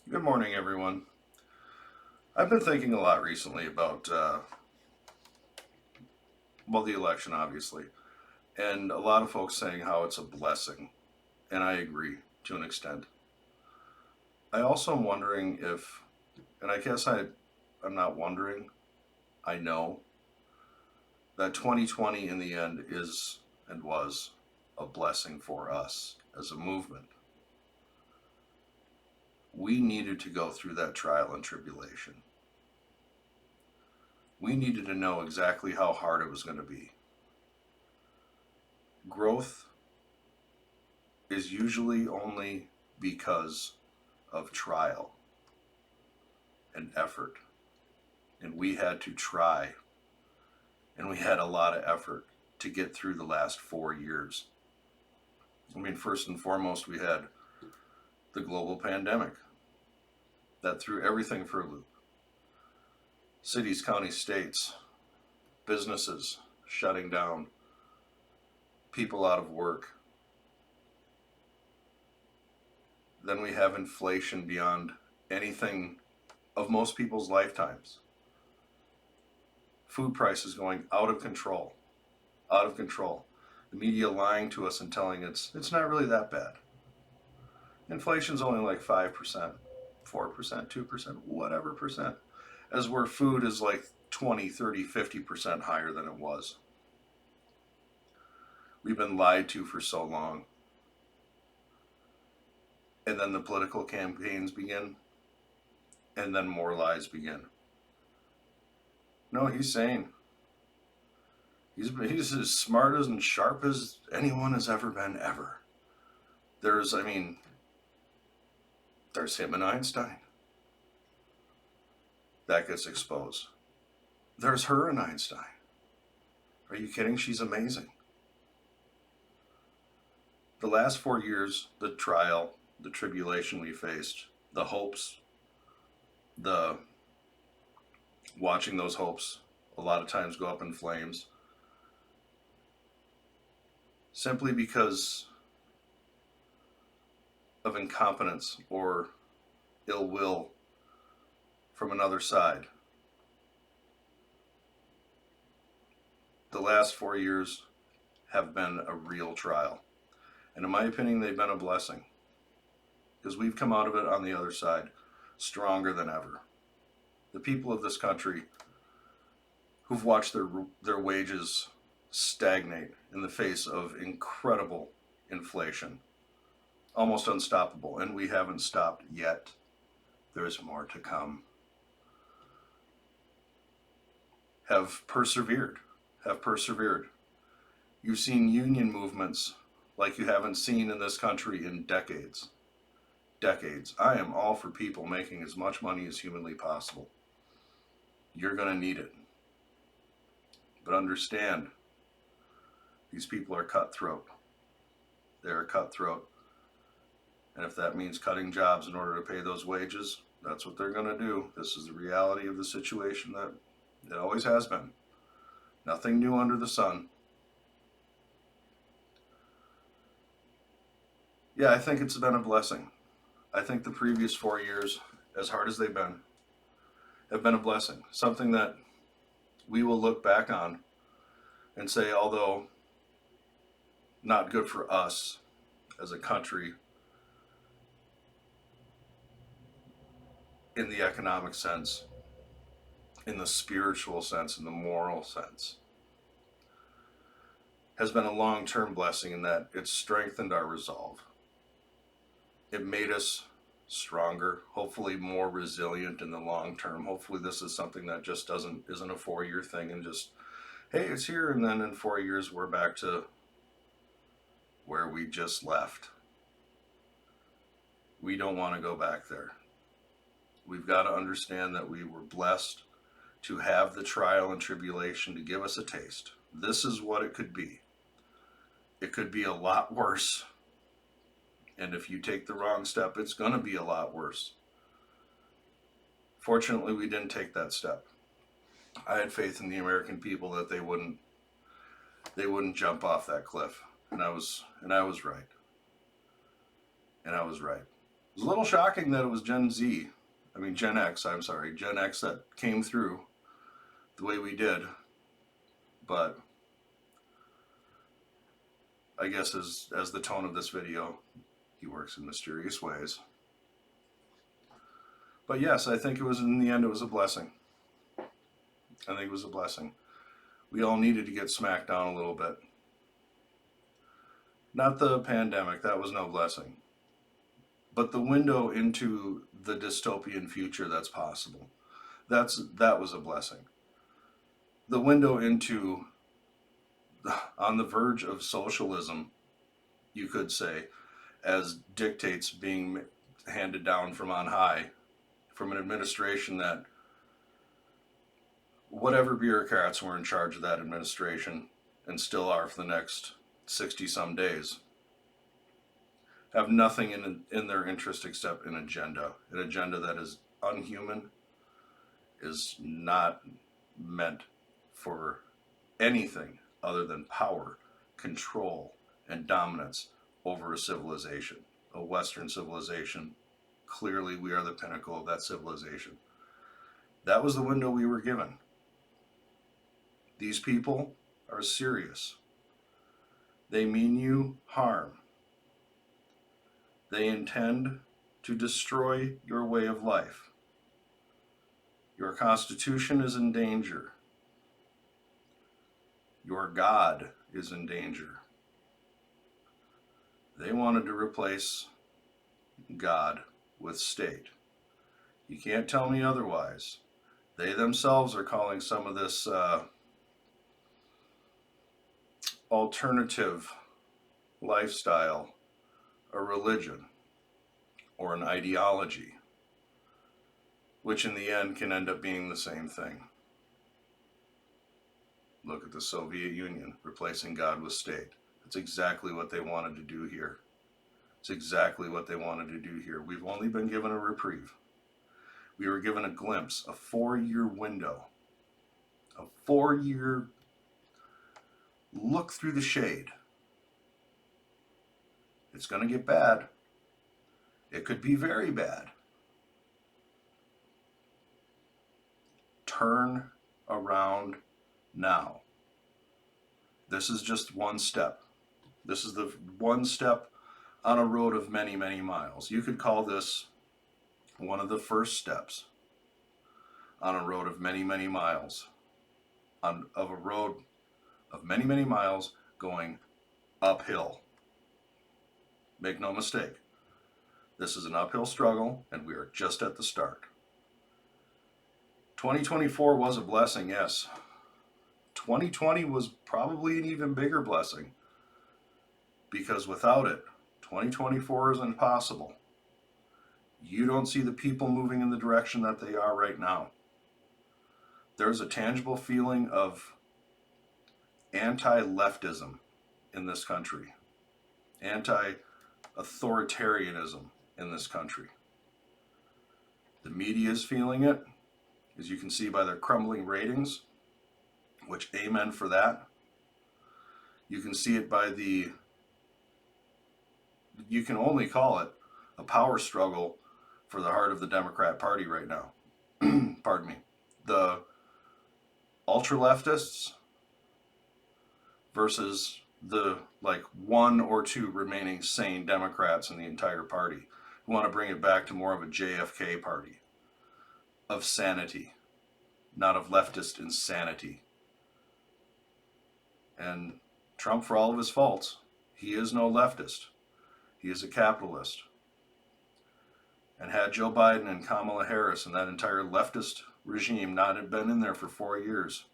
Good morning, everyone. I've been thinking a lot recently about, the election, obviously, and a lot of folks saying how it's a blessing, and I agree to an extent. I also am wondering if, and I guess I'm not wondering, I know that 2020 in the end is and was a blessing for us as a movement. We needed to go through that trial and tribulation. We needed to know exactly how hard it was going to be. Growth is usually only because of trial and effort. And we had to try, and we had a lot of effort to get through the last 4 years. I mean, first and foremost, we had the global pandemic that threw everything for a loop. Cities, counties, states, businesses shutting down, people out of work. Then we have inflation beyond anything of most people's lifetimes. Food prices going out of control, out of control. The media lying to us and telling us it's not really that bad. Inflation's only like 5%, 4%, 2%, whatever percent. As where food is like 20, 30, 50% higher than it was. We've been lied to for so long. And then the political campaigns begin, and then more lies begin. No, he's sane. He's as smart as and sharp as anyone has ever been, ever. There's, I mean, there's him and Einstein. That gets exposed. There's her and Einstein. Are you kidding? She's amazing. The last 4 years, the trial, the tribulation we faced, the hopes, the watching those hopes a lot of times go up in flames simply because of incompetence or ill will from another side. The last 4 years have been a real trial. And in my opinion, they've been a blessing because we've come out of it on the other side stronger than ever. The people of this country who've watched their wages stagnate in the face of incredible inflation, almost unstoppable, and we haven't stopped yet. There's more to come. Have persevered. Have persevered. You've seen union movements like you haven't seen in this country in decades. Decades. I am all for people making as much money as humanly possible. You're going to need it. But understand, these people are cutthroat. They're cutthroat. And if that means cutting jobs in order to pay those wages, that's what they're going to do. This is the reality of the situation that it always has been. Nothing new under the sun. Yeah, I think it's been a blessing. I think the previous 4 years, as hard as they've been, have been a blessing. Something that we will look back on and say, although not good for us as a country in the economic sense, in the spiritual sense, in the moral sense, has been a long term blessing in that it strengthened our resolve. It made us stronger, hopefully more resilient in the long term. Hopefully this is something that just isn't a 4 year thing and just, hey, it's here, and then in 4 years we're back to where we just left. We don't want to go back there. We've got to understand that we were blessed to have the trial and tribulation to give us a taste. This is what it could be. It could be a lot worse. And if you take the wrong step, it's going to be a lot worse. Fortunately, we didn't take that step. I had faith in the American people that they wouldn't jump off that cliff. And I was right. And I was right. It was a little shocking that it was Gen X, I'm sorry, Gen X that came through the way we did. But I guess as the tone of this video, he works in mysterious ways. But yes, I think in the end, it was a blessing. I think it was a blessing. We all needed to get smacked down a little bit. Not the pandemic, that was no blessing. But the window into the dystopian future that's possible, that was a blessing. The window into on the verge of socialism, you could say, as dictates being handed down from on high, from an administration that whatever bureaucrats were in charge of that administration and still are for the next 60 some days have nothing in their interest except an agenda that is unhuman, is not meant for anything other than power, control, and dominance over a civilization, a Western civilization. Clearly, we are the pinnacle of that civilization. That was the window we were given. These people are serious. They mean you harm. They intend to destroy your way of life. Your Constitution is in danger. Your God is in danger. They wanted to replace God with state. You can't tell me otherwise. They themselves are calling some of this alternative lifestyle a religion or an ideology, which in the end can end up being the same thing. Look at the Soviet Union replacing God with state. That's exactly what they wanted to do here. It's exactly what they wanted to do here. We've only been given a reprieve. We were given a glimpse, a 4-year window, a 4-year look through the shade. It's going to get bad. It could be very bad. Turn around now. This is just one step. This is the one step on a road of many, many miles. You could call this one of the first steps on a road of many, many miles. Of a road of many, many miles going uphill. Make no mistake. This is an uphill struggle, and we are just at the start. 2024 was a blessing, yes. 2020 was probably an even bigger blessing, because without it, 2024 is impossible. You don't see the people moving in the direction that they are right now. There's a tangible feeling of anti-leftism in this country, anti-authoritarianism in this country. The media is feeling it, as you can see by their crumbling ratings, which amen for that. You can see it by you can only call it a power struggle for the heart of the Democrat Party right now. Pardon me. The ultra-leftists versus the one or two remaining sane Democrats in the entire party who want to bring it back to more of a JFK party of sanity, not of leftist insanity. And Trump, for all of his faults, he is no leftist. He is a capitalist. And had Joe Biden and Kamala Harris and that entire leftist regime not have been in there for 4 years,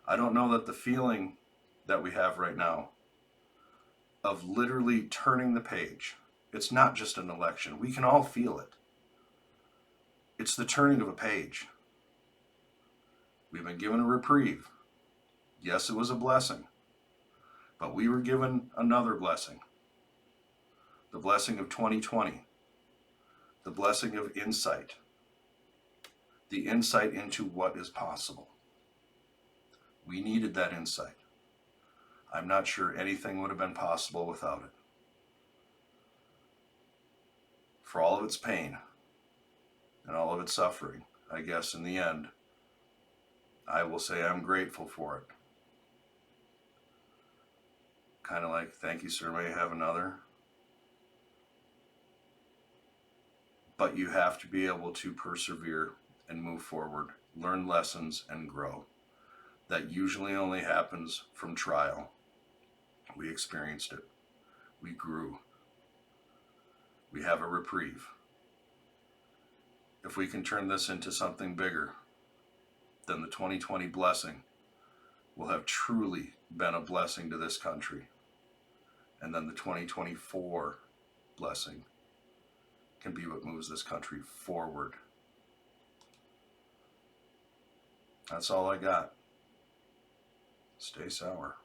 I don't know that the feeling that we have right now of literally turning the page, it's not just an election. We can all feel it. It's the turning of a page. We've been given a reprieve. Yes, it was a blessing, but we were given another blessing. The blessing of 2020. The blessing of insight. The insight into what is possible. We needed that insight. I'm not sure anything would have been possible without it. for all of its pain and all of its suffering, I guess in the end, I will say I'm grateful for it. Kind of like, thank you, sir, may I have another? But you have to be able to persevere and move forward, learn lessons, and grow. That usually only happens from trial. We experienced it. We grew. We have a reprieve. If we can turn this into something bigger, then the 2020 blessing will have truly been a blessing to this country. And then the 2024 blessing can be what moves this country forward. That's all I got. Stay sour.